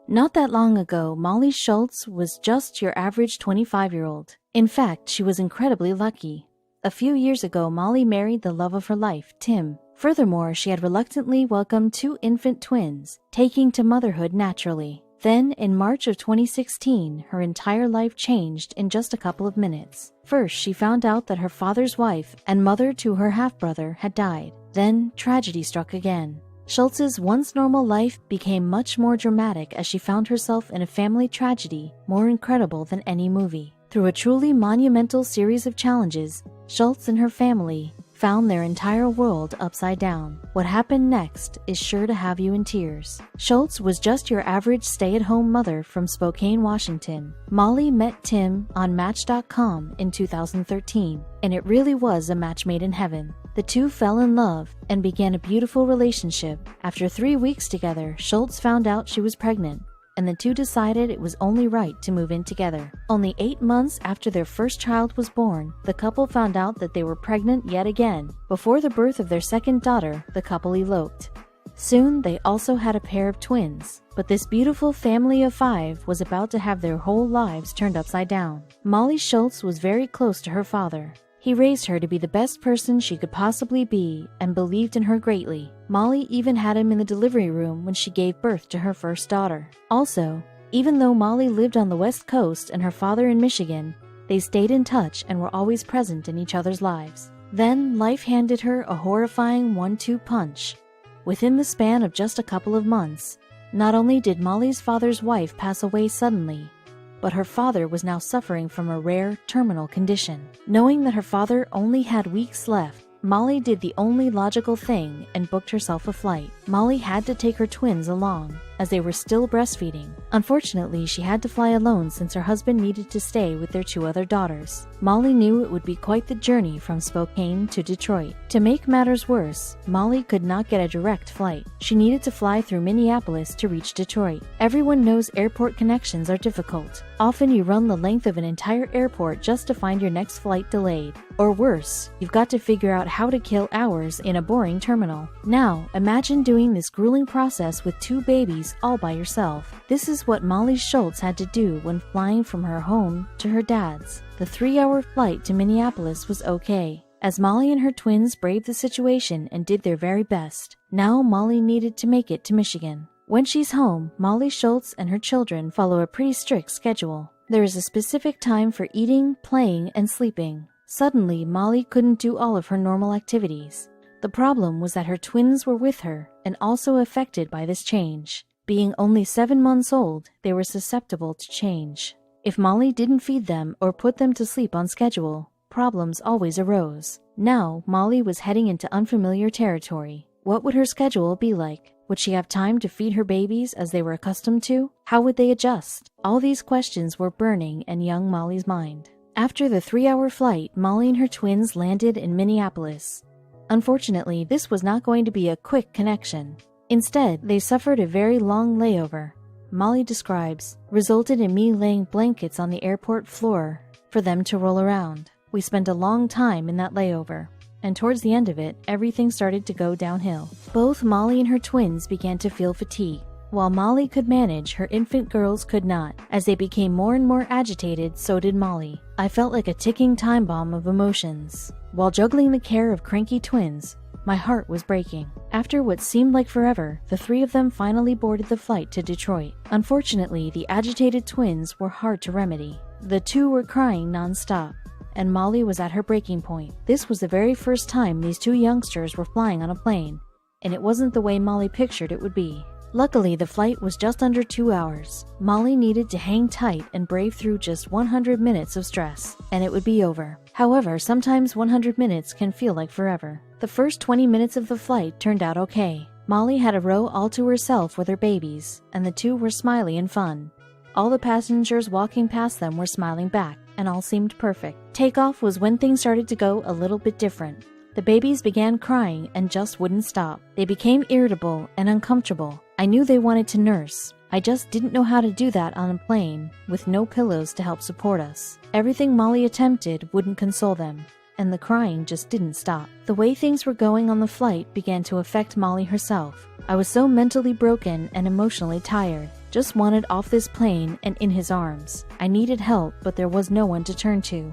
Not that long ago, Molly Schultz was just your average 25-year-old. In fact, she was incredibly lucky. A few years ago, Molly married the love of her life, Tim. Furthermore, she had reluctantly welcomed 2 infant twins, taking to motherhood naturally. Then, in March of 2016, her entire life changed in just a couple of minutes. First, she found out that her father's wife and mother to her half-brother had died. Then, tragedy struck again. Schultz's once normal life became much more dramatic as she found herself in a family tragedy more incredible than any movie. Through a truly monumental series of challenges, Schultz and her family found their entire world upside down. What happened next is sure to have you in tears. Schultz was just your average stay-at-home mother from Spokane, Washington. Molly met Tim on Match.com in 2013, and it really was a match made in heaven. The two fell in love and began a beautiful relationship. After 3 weeks together, Schultz found out she was pregnant, and the two decided it was only right to move in together. Only 8 months after their first child was born, the couple found out that they were pregnant yet again. Before the birth of their second daughter, the couple eloped. Soon, they also had a pair of twins. But this beautiful family of 5 was about to have their whole lives turned upside down. Molly Schultz was very close to her father. He raised her to be the best person she could possibly be and believed in her greatly. Molly even had him in the delivery room when she gave birth to her first daughter. Also, even though Molly lived on the West Coast and her father in Michigan, they stayed in touch and were always present in each other's lives. Then, life handed her a horrifying 1-2 punch. Within the span of just a couple of months, not only did Molly's father's wife pass away suddenly, but her father was now suffering from a rare, terminal condition. Knowing that her father only had weeks left, Molly did the only logical thing and booked herself a flight. Molly had to take her twins along, as they were still breastfeeding. Unfortunately, she had to fly alone since her husband needed to stay with their 2 other daughters. Molly knew it would be quite the journey from Spokane to Detroit. To make matters worse, Molly could not get a direct flight. She needed to fly through Minneapolis to reach Detroit. Everyone knows airport connections are difficult. Often you run the length of an entire airport just to find your next flight delayed. Or worse, you've got to figure out how to kill hours in a boring terminal. Now, imagine doing this grueling process with 2 babies all by yourself. This is what Molly Schultz had to do when flying from her home to her dad's. The 3-hour flight to Minneapolis was okay, as Molly and her twins braved the situation and did their very best. Now Molly needed to make it to Michigan. When she's home, Molly Schultz and her children follow a pretty strict schedule. There is a specific time for eating, playing, and sleeping. Suddenly, Molly couldn't do all of her normal activities. The problem was that her twins were with her and also affected by this change. Being only 7 months old, they were susceptible to change. If Molly didn't feed them or put them to sleep on schedule, problems always arose. Now, Molly was heading into unfamiliar territory. What would her schedule be like? Would she have time to feed her babies as they were accustomed to? How would they adjust? All these questions were burning in young Molly's mind. After the 3-hour flight, Molly and her twins landed in Minneapolis. Unfortunately, this was not going to be a quick connection. Instead, they suffered a very long layover. Molly describes, resulted in me laying blankets on the airport floor for them to roll around. We spent a long time in that layover, and towards the end of it, everything started to go downhill. Both Molly and her twins began to feel fatigue. While Molly could manage, her infant girls could not. As they became more and more agitated, so did Molly. I felt like a ticking time bomb of emotions. While juggling the care of cranky twins, my heart was breaking. After what seemed like forever, the 3 of them finally boarded the flight to Detroit. Unfortunately, the agitated twins were hard to remedy. The 2 were crying non-stop, and Molly was at her breaking point. This was the very first time these 2 youngsters were flying on a plane, and it wasn't the way Molly pictured it would be. Luckily, the flight was just under 2 hours. Molly needed to hang tight and brave through just 100 minutes of stress, and it would be over. However, sometimes 100 minutes can feel like forever. The first 20 minutes of the flight turned out okay. Molly had a row all to herself with her babies, and the 2 were smiley and fun. All the passengers walking past them were smiling back, and all seemed perfect. Takeoff was when things started to go a little bit different. The babies began crying and just wouldn't stop. They became irritable and uncomfortable. I knew they wanted to nurse. I just didn't know how to do that on a plane with no pillows to help support us. Everything Molly attempted wouldn't console them, and the crying just didn't stop. The way things were going on the flight began to affect Molly herself. I was so mentally broken and emotionally tired. Just wanted off this plane and in his arms. I needed help, but there was no one to turn to.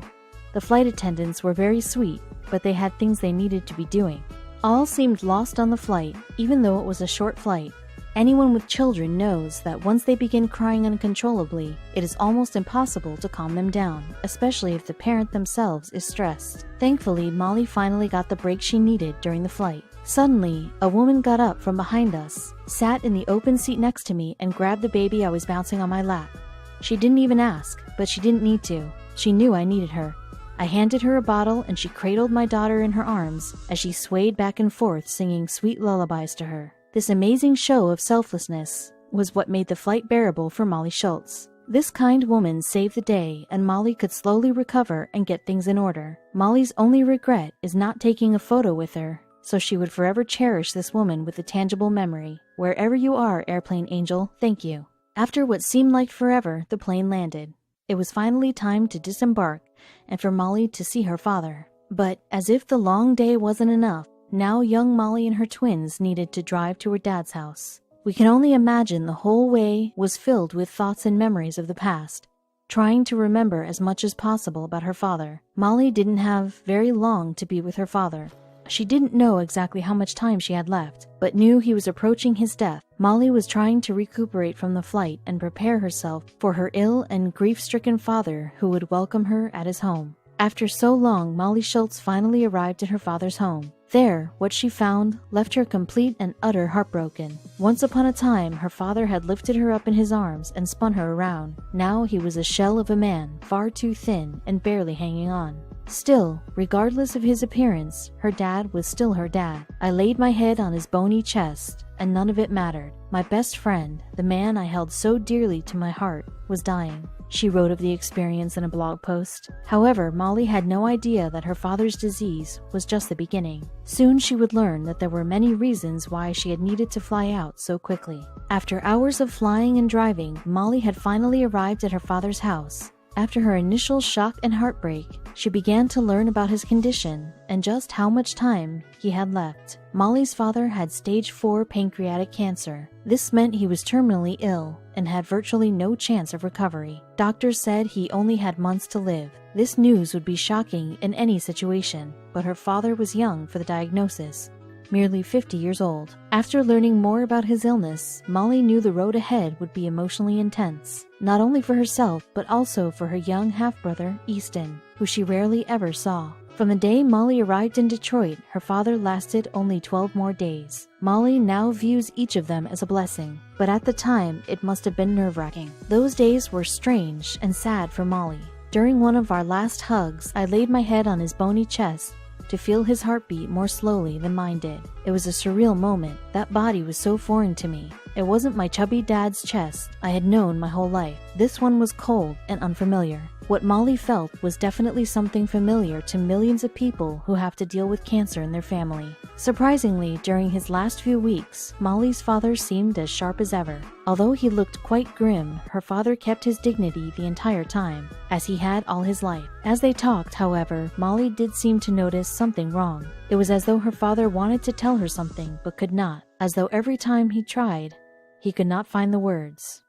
The flight attendants were very sweet, but they had things they needed to be doing. All seemed lost on the flight, even though it was a short flight. Anyone with children knows that once they begin crying uncontrollably, it is almost impossible to calm them down, especially if the parent themselves is stressed. Thankfully, Molly finally got the break she needed during the flight. Suddenly, a woman got up from behind us, sat in the open seat next to me, and grabbed the baby I was bouncing on my lap. She didn't even ask, but she didn't need to. She knew I needed her. I handed her a bottle and she cradled my daughter in her arms as she swayed back and forth singing sweet lullabies to her. This amazing show of selflessness was what made the flight bearable for Molly Schultz. This kind woman saved the day, and Molly could slowly recover and get things in order. Molly's only regret is not taking a photo with her, so she would forever cherish this woman with a tangible memory. Wherever you are, airplane angel, thank you. After what seemed like forever, the plane landed. It was finally time to disembark and for Molly to see her father. But as if the long day wasn't enough, now young Molly and her twins needed to drive to her dad's house. We can only imagine the whole way was filled with thoughts and memories of the past, trying to remember as much as possible about her father. Molly didn't have very long to be with her father. She didn't know exactly how much time she had left, but knew he was approaching his death. Molly was trying to recuperate from the flight and prepare herself for her ill and grief-stricken father who would welcome her at his home. After so long, Molly Schultz finally arrived at her father's home. There, what she found left her complete and utter heartbroken. Once upon a time, her father had lifted her up in his arms and spun her around. Now he was a shell of a man, far too thin and barely hanging on. Still, regardless of his appearance, her dad was still her dad. I laid my head on his bony chest, and none of it mattered. My best friend, the man I held so dearly to my heart, was dying. She wrote of the experience in a blog post. However, Molly had no idea that her father's disease was just the beginning. Soon she would learn that there were many reasons why she had needed to fly out so quickly. After hours of flying and driving, Molly had finally arrived at her father's house. After her initial shock and heartbreak, she began to learn about his condition and just how much time he had left. Molly's father had stage 4 pancreatic cancer. This meant he was terminally ill and had virtually no chance of recovery. Doctors said he only had months to live. This news would be shocking in any situation, but her father was young for the diagnosis, merely 50 years old. After learning more about his illness, Molly knew the road ahead would be emotionally intense, not only for herself, but also for her young half-brother, Easton, who she rarely ever saw. From the day Molly arrived in Detroit, her father lasted only 12 more days. Molly now views each of them as a blessing, but at the time, it must have been nerve-wracking. Those days were strange and sad for Molly. During one of our last hugs, I laid my head on his bony chest to feel his heartbeat more slowly than mine did. It was a surreal moment. That body was so foreign to me. It wasn't my chubby dad's chest I had known my whole life. This one was cold and unfamiliar. What Molly felt was definitely something familiar to millions of people who have to deal with cancer in their family. Surprisingly, during his last few weeks, Molly's father seemed as sharp as ever. Although he looked quite grim, her father kept his dignity the entire time, as he had all his life. As they talked, however, Molly did seem to notice something wrong. It was as though her father wanted to tell her something, but could not. As though every time he tried, he could not find the words.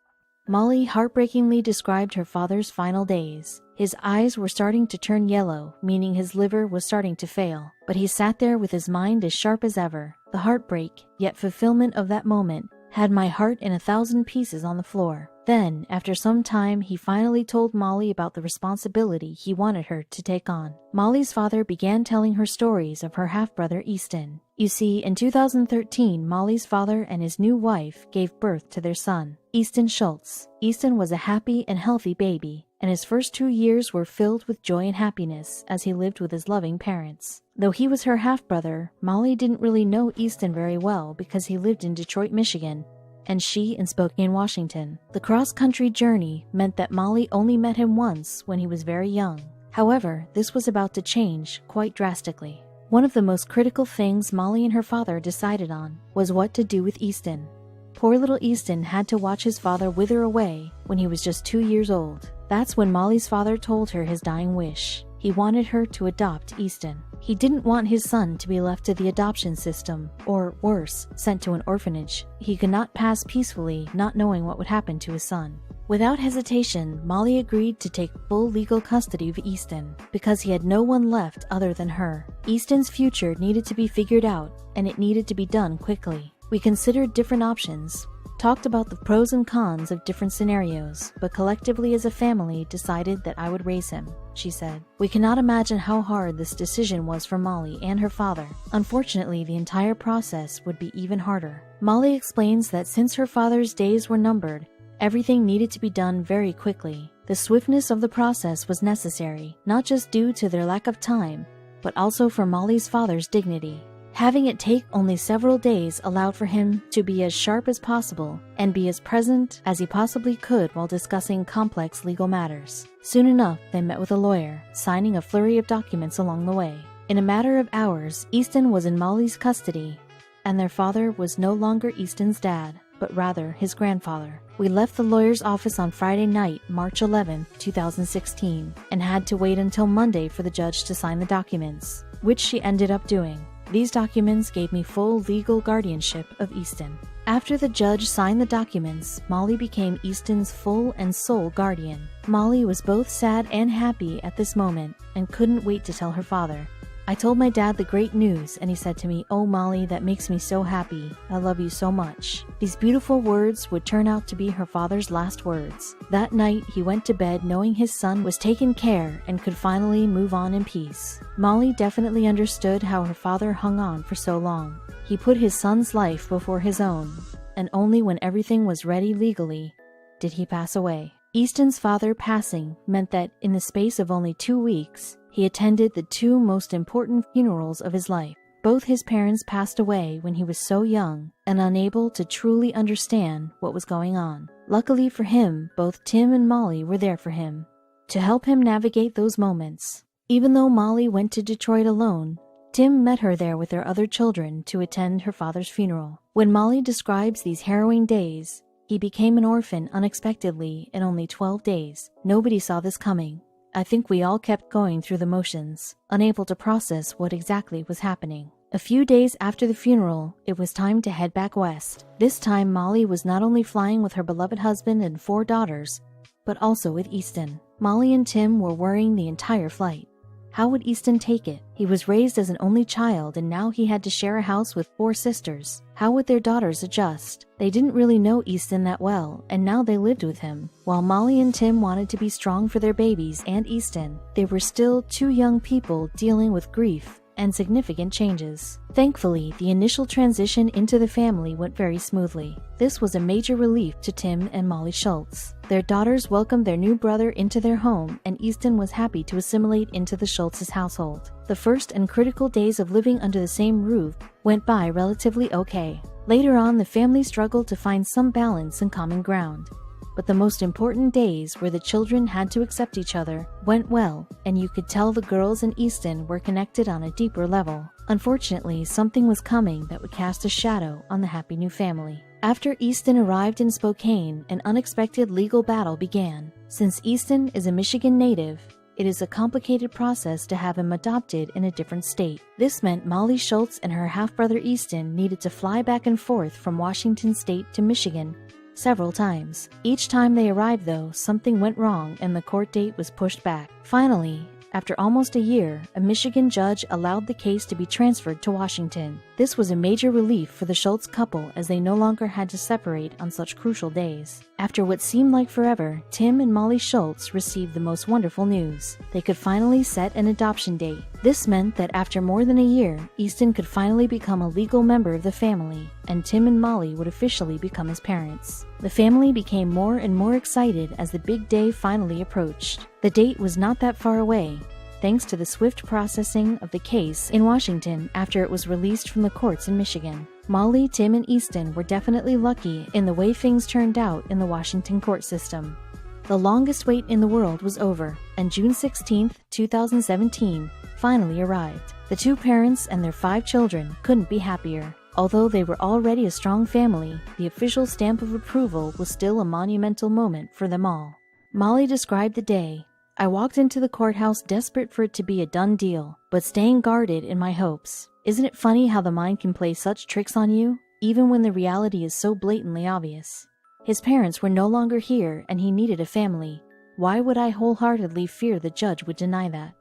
Molly heartbreakingly described her father's final days. His eyes were starting to turn yellow, meaning his liver was starting to fail. But he sat there with his mind as sharp as ever. The heartbreak, yet fulfillment of that moment, had my heart in 1,000 pieces on the floor. Then, after some time, he finally told Molly about the responsibility he wanted her to take on. Molly's father began telling her stories of her half-brother Easton. You see, in 2013, Molly's father and his new wife gave birth to their son, Easton Schultz. Easton was a happy and healthy baby, and his first 2 years were filled with joy and happiness as he lived with his loving parents. Though he was her half-brother, Molly didn't really know Easton very well because he lived in Detroit, Michigan, and she in Spokane, Washington. The cross-country journey meant that Molly only met him once when he was very young. However, this was about to change quite drastically. One of the most critical things Molly and her father decided on was what to do with Easton. Poor little Easton had to watch his father wither away when he was just 2 years old. That's when Molly's father told her his dying wish. He wanted her to adopt Easton. He didn't want his son to be left to the adoption system, or worse, sent to an orphanage. He could not pass peacefully, not knowing what would happen to his son. Without hesitation, Molly agreed to take full legal custody of Easton, because he had no one left other than her. Easton's future needed to be figured out, and it needed to be done quickly. We considered different options, talked about the pros and cons of different scenarios, but collectively as a family decided that I would raise him, she said. We cannot imagine how hard this decision was for Molly and her father. Unfortunately, the entire process would be even harder. Molly explains that since her father's days were numbered, everything needed to be done very quickly. The swiftness of the process was necessary, not just due to their lack of time, but also for Molly's father's dignity. Having it take only several days allowed for him to be as sharp as possible and be as present as he possibly could while discussing complex legal matters. Soon enough, they met with a lawyer, signing a flurry of documents along the way. In a matter of hours, Easton was in Molly's custody, and their father was no longer Easton's dad, but rather his grandfather. We left the lawyer's office on Friday night, March 11, 2016, and had to wait until Monday for the judge to sign the documents, which she ended up doing. These documents gave me full legal guardianship of Easton. After the judge signed the documents, Molly became Easton's full and sole guardian. Molly was both sad and happy at this moment and couldn't wait to tell her father. I told my dad the great news, and he said to me, "Oh, Molly, that makes me so happy. I love you so much." These beautiful words would turn out to be her father's last words. That night, he went to bed knowing his son was taken care and could finally move on in peace. Molly definitely understood how her father hung on for so long. He put his son's life before his own, and only when everything was ready legally did he pass away. Easton's father passing meant that in the space of only 2 weeks, he attended the two most important funerals of his life. Both his parents passed away when he was so young and unable to truly understand what was going on. Luckily for him, both Tim and Molly were there for him, to help him navigate those moments. Even though Molly went to Detroit alone, Tim met her there with their other children to attend her father's funeral. When Molly describes these harrowing days, he became an orphan unexpectedly in only 12 days. Nobody saw this coming. I think we all kept going through the motions, unable to process what exactly was happening. A few days after the funeral, it was time to head back west. This time, Molly was not only flying with her beloved husband and 4 daughters, but also with Easton. Molly and Tim were worrying the entire flight. How would Easton take it? He was raised as an only child, and now he had to share a house with 4 sisters. How would their daughters adjust? They didn't really know Easton that well, and now they lived with him. While Molly and Tim wanted to be strong for their babies and Easton, they were still 2 young people dealing with grief and significant changes. Thankfully, the initial transition into the family went very smoothly. This was a major relief to Tim and Molly Schultz. Their daughters welcomed their new brother into their home, and Easton was happy to assimilate into the Schultz's household. The first and critical days of living under the same roof went by relatively okay. Later on, the family struggled to find some balance and common ground. But the most important days, where the children had to accept each other, went well, and you could tell the girls and Easton were connected on a deeper level. Unfortunately, something was coming that would cast a shadow on the happy new family. After Easton arrived in Spokane, an unexpected legal battle began. Since Easton is a Michigan native, it is a complicated process to have him adopted in a different state. This meant Molly Schultz and her half-brother Easton needed to fly back and forth from Washington State to Michigan several times. Each time they arrived, though, something went wrong and the court date was pushed back. Finally, after almost a year, a Michigan judge allowed the case to be transferred to Washington. This was a major relief for the Schultz couple, as they no longer had to separate on such crucial days. After what seemed like forever, Tim and Molly Schultz received the most wonderful news. They could finally set an adoption date. This meant that after more than a year, Easton could finally become a legal member of the family, and Tim and Molly would officially become his parents. The family became more and more excited as the big day finally approached. The date was not that far away, thanks to the swift processing of the case in Washington after it was released from the courts in Michigan. Molly, Tim, and Easton were definitely lucky in the way things turned out in the Washington court system. The longest wait in the world was over, and June 16, 2017, finally arrived. The 2 parents and their 5 children couldn't be happier. Although they were already a strong family, the official stamp of approval was still a monumental moment for them all. Molly described the day I walked into the courthouse desperate for it to be a done deal, but staying guarded in my hopes. Isn't it funny how the mind can play such tricks on you, even when the reality is so blatantly obvious? His parents were no longer here and he needed a family. Why would I wholeheartedly fear the judge would deny that?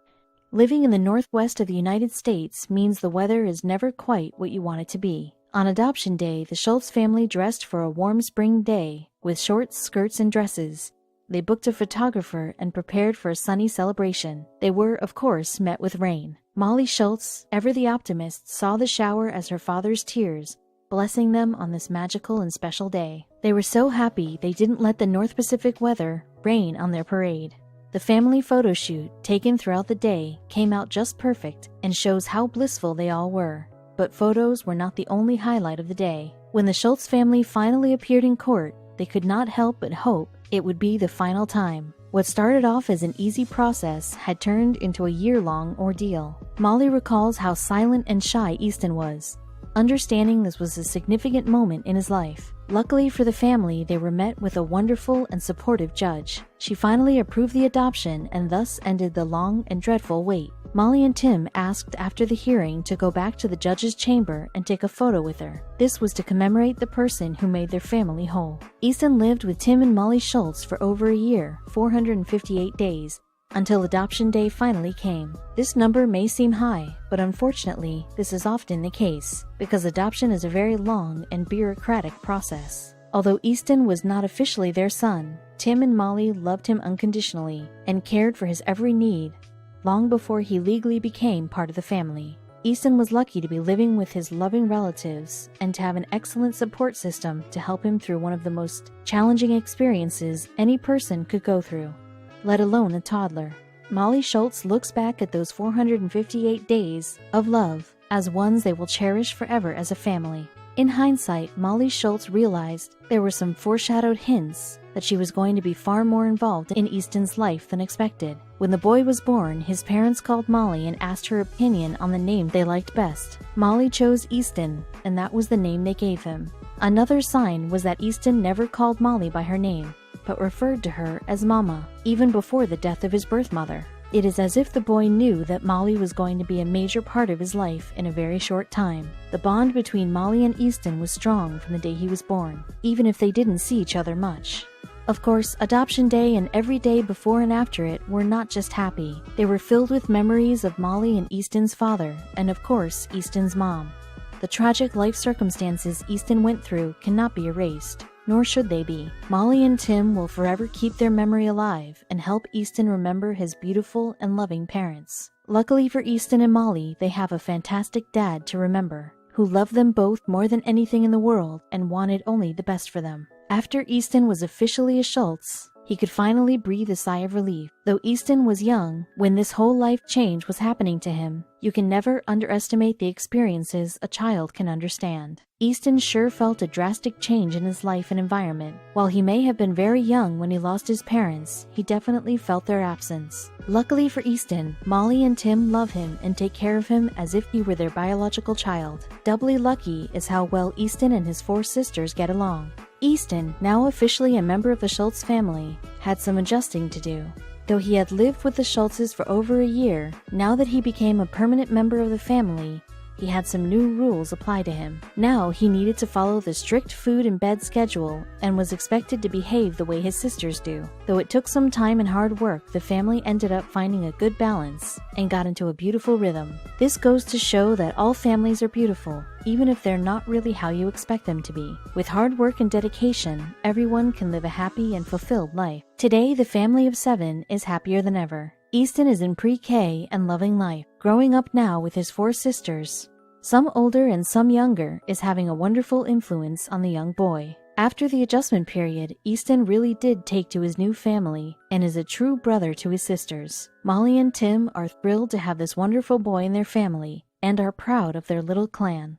Living in the northwest of the United States means the weather is never quite what you want it to be. On adoption day, the Schultz family dressed for a warm spring day with shorts, skirts, and dresses. They booked a photographer and prepared for a sunny celebration. They were, of course, met with rain. Molly Schultz, ever the optimist, saw the shower as her father's tears, blessing them on this magical and special day. They were so happy they didn't let the North Pacific weather rain on their parade. The family photo shoot, taken throughout the day, came out just perfect and shows how blissful they all were. But photos were not the only highlight of the day. When the Schultz family finally appeared in court, they could not help but hope it would be the final time. What started off as an easy process had turned into a year-long ordeal. Molly recalls how silent and shy Easton was, understanding this was a significant moment in his life. Luckily for the family, they were met with a wonderful and supportive judge. She finally approved the adoption and thus ended the long and dreadful wait. Molly and Tim asked after the hearing to go back to the judge's chamber and take a photo with her. This was to commemorate the person who made their family whole. Easton lived with Tim and Molly Schultz for over a year, 458 days, until adoption day finally came. This number may seem high, but unfortunately, this is often the case, because adoption is a very long and bureaucratic process. Although Easton was not officially their son, Tim and Molly loved him unconditionally and cared for his every need, long before he legally became part of the family. Easton was lucky to be living with his loving relatives and to have an excellent support system to help him through one of the most challenging experiences any person could go through, let alone a toddler. Molly Schultz looks back at those 458 days of love as ones they will cherish forever as a family. In hindsight, Molly Schultz realized there were some foreshadowed hints that she was going to be far more involved in Easton's life than expected. When the boy was born, his parents called Molly and asked her opinion on the name they liked best. Molly chose Easton, and that was the name they gave him. Another sign was that Easton never called Molly by her name, but referred to her as Mama, even before the death of his birth mother. It is as if the boy knew that Molly was going to be a major part of his life in a very short time. The bond between Molly and Easton was strong from the day he was born, even if they didn't see each other much. Of course, adoption day and every day before and after it were not just happy. They were filled with memories of Molly and Easton's father, and of course, Easton's mom. The tragic life circumstances Easton went through cannot be erased, nor should they be. Molly and Tim will forever keep their memory alive and help Easton remember his beautiful and loving parents. Luckily for Easton and Molly, they have a fantastic dad to remember, who loved them both more than anything in the world and wanted only the best for them. After Easton was officially a Schultz, he could finally breathe a sigh of relief. Though Easton was young when this whole life change was happening to him, you can never underestimate the experiences a child can understand. Easton sure felt a drastic change in his life and environment. While he may have been very young when he lost his parents, he definitely felt their absence. Luckily for Easton, Molly and Tim love him and take care of him as if he were their biological child. Doubly lucky is how well Easton and his 4 sisters get along. Easton, now officially a member of the Schultz family, had some adjusting to do. Though he had lived with the Schultzes for over a year, now that he became a permanent member of the family, he had some new rules apply to him. Now he needed to follow the strict food and bed schedule and was expected to behave the way his sisters do. Though it took some time and hard work, the family ended up finding a good balance and got into a beautiful rhythm. This goes to show that all families are beautiful, even if they're not really how you expect them to be. With hard work and dedication, everyone can live a happy and fulfilled life. Today, the family of 7 is happier than ever. Easton is in pre-K and loving life. Growing up now with his 4 sisters, some older and some younger, is having a wonderful influence on the young boy. After the adjustment period, Easton really did take to his new family and is a true brother to his sisters. Molly and Tim are thrilled to have this wonderful boy in their family and are proud of their little clan.